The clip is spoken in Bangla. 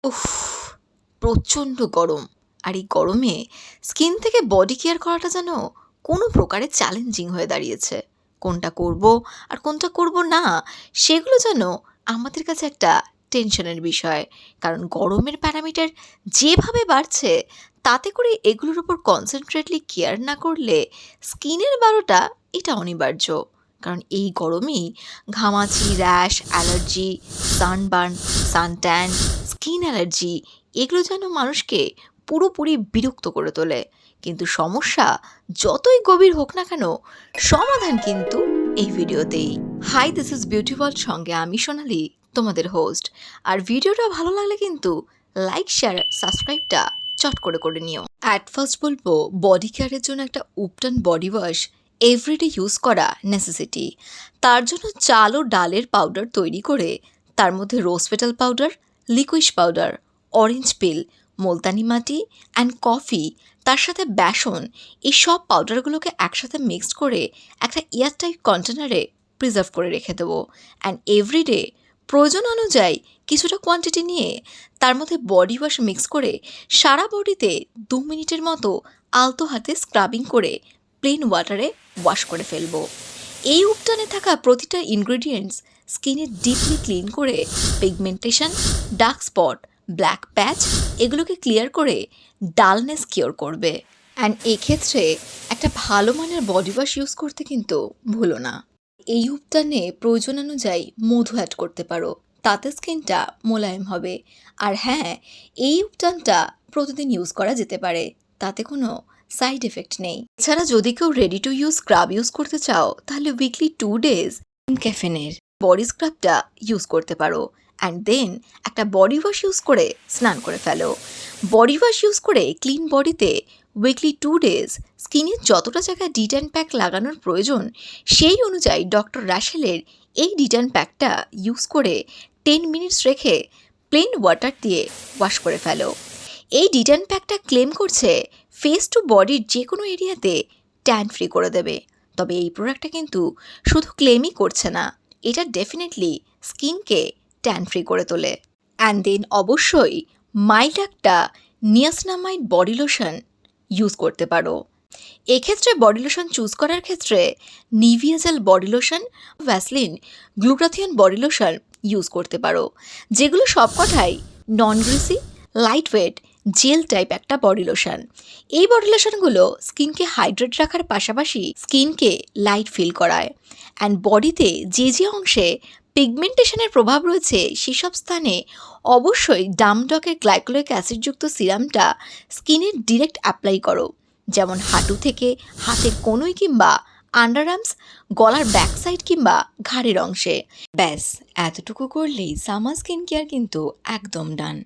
উফ! প্রচণ্ড গরম। আর এই গরমে স্কিন থেকে বডি কেয়ার করাটা যেন কোনো প্রকারে চ্যালেঞ্জিং হয়ে দাঁড়িয়েছে। কোনটা করব আর কোনটা করব না, সেগুলো যেন আমাদের কাছে একটা টেনশনের বিষয়। কারণ গরমের প্যারামিটার যেভাবে বাড়ছে, তাতে করে এগুলোর উপর কনসেনট্রেটলি কেয়ার না করলে স্কিনের ১২টা এটা অনিবার্য। কারণ এই গরমেই ঘামাচি, rash, allergy, sunburn, suntan, skin allergy এগুলো যেন মানুষকে পুরোপুরি বিরক্ত করে তোলে। কিন্তু সমস্যা যতই গভীর হোক না কেন, সমাধান কিন্তু এই ভিডিওতেই। Hi, this is beauty world, সঙ্গে আমি সোনালি, তোমাদের হোস্ট। আর ভিডিওটা ভালো লাগলে কিন্তু লাইক, শেয়ার, সাবস্ক্রাইবটা চট করে করে নিও। অ্যাট ফার্স্ট বলবো, বডি কেয়ারের জন্য একটা উপটান বডি ওয়াশ এভরিডে ইউজ করা নেসেসিটি। তার জন্য চাল ও ডালের পাউডার তৈরি করে তার মধ্যে rose petal powder, liquorice powder, orange peel, multani mitti and coffee, তার সাথে বেসন, এই সব পাউডারগুলোকে একসাথে মিক্সড করে একটা এয়ারটাইট কন্টেনারে প্রিজার্ভ করে রেখে দেবো। অ্যান্ড এভরিডে প্রয়োজন অনুযায়ী কিছুটা কোয়ান্টিটি নিয়ে তার মধ্যে বডি ওয়াশ মিক্স করে সারা বডিতে 2 মিনিটের মতো আলতো হাতে স্ক্রাবিং করে প্লেন ওয়াটারে ওয়াশ করে ফেলবো। এই উপটানে থাকা প্রতিটা ইনগ্রেডিয়েন্টস স্কিনে ডিপলি ক্লিন করে পিগমেন্টেশন, ডার্ক স্পট, ব্ল্যাক প্যাচ এগুলোকে ক্লিয়ার করে ডালনেস কিওর করবে। অ্যান্ড এক্ষেত্রে একটা ভালো মানের বডি ওয়াশ ইউজ করতে কিন্তু ভুলো না। এই উপটানে প্রয়োজন অনুযায়ী মধু অ্যাড করতে পারো, তাতে স্কিনটা মোলায়েম হবে। আর হ্যাঁ, এই উপটানটা প্রতিদিন ইউজ করা যেতে পারে, তাতে কোনো সাইড এফেক্ট নেই। এছাড়া যদি কেউ ready to use scrub use করতে চাও, তাহলে উইকলি 2 ডেজ ক্যাফেনের বডি স্ক্রাবটা ইউজ করতে পারো। অ্যান্ড দেন একটা বডি ওয়াশ ইউজ করে স্নান করে ফেলো। বডি ওয়াশ ইউজ করে ক্লিন বডিতে উইকলি 2 ডেজ স্কিনের যতটা জায়গায় ডিট্যান প্যাক লাগানোর প্রয়োজন, সেই অনুযায়ী ডক্টর রাশেলের এই ডিট্যান প্যাকটা ইউজ করে 10 মিনিটস রেখে প্লেন ওয়াটার দিয়ে ওয়াশ করে ফেলো। এই ডিট্যান প্যাকটা ক্লেম করছে ফেস টু বডির যে কোনো এরিয়াতে ট্যান ফ্রি করে দেবে। তবে এই প্রোডাক্টটা কিন্তু শুধু ক্লেমই করছে না, এটা ডেফিনেটলি স্কিনকে ট্যান ফ্রি করে তোলে। অ্যান্ড দেন অবশ্যই মাইল্ড একটা নিয়াসিনামাইড বডি লোশন ইউজ করতে পারো। এক্ষেত্রে বডি লোশন চুজ করার ক্ষেত্রে Nivea gel body lotion, Vaseline glutathione body lotion use করতে পারো, যেগুলো সবকটাই non greasy, lightweight, gel type একটা বডি লোশন। এই বডি লোশনগুলো স্কিনকে হাইড্রেট রাখার পাশাপাশি স্কিনকে লাইট ফিল করায়। অ্যান্ড বডিতে যে যে অংশে পিগমেন্টেশনের প্রভাব রয়েছে, সেসব স্থানে অবশ্যই ডামডকের গ্লাইকোলিক অ্যাসিডযুক্ত সিরামটা স্কিনের ডিরেক্ট অ্যাপ্লাই করো, যেমন হাঁটু থেকে হাতের কনুই কিংবা আন্ডারআর্মস, গলার ব্যাক সাইড কিংবা ঘাড়ের অংশে। ব্যাস এতটুকু করলেই সামার স্কিন কেয়ার কিন্তু একদম ডান।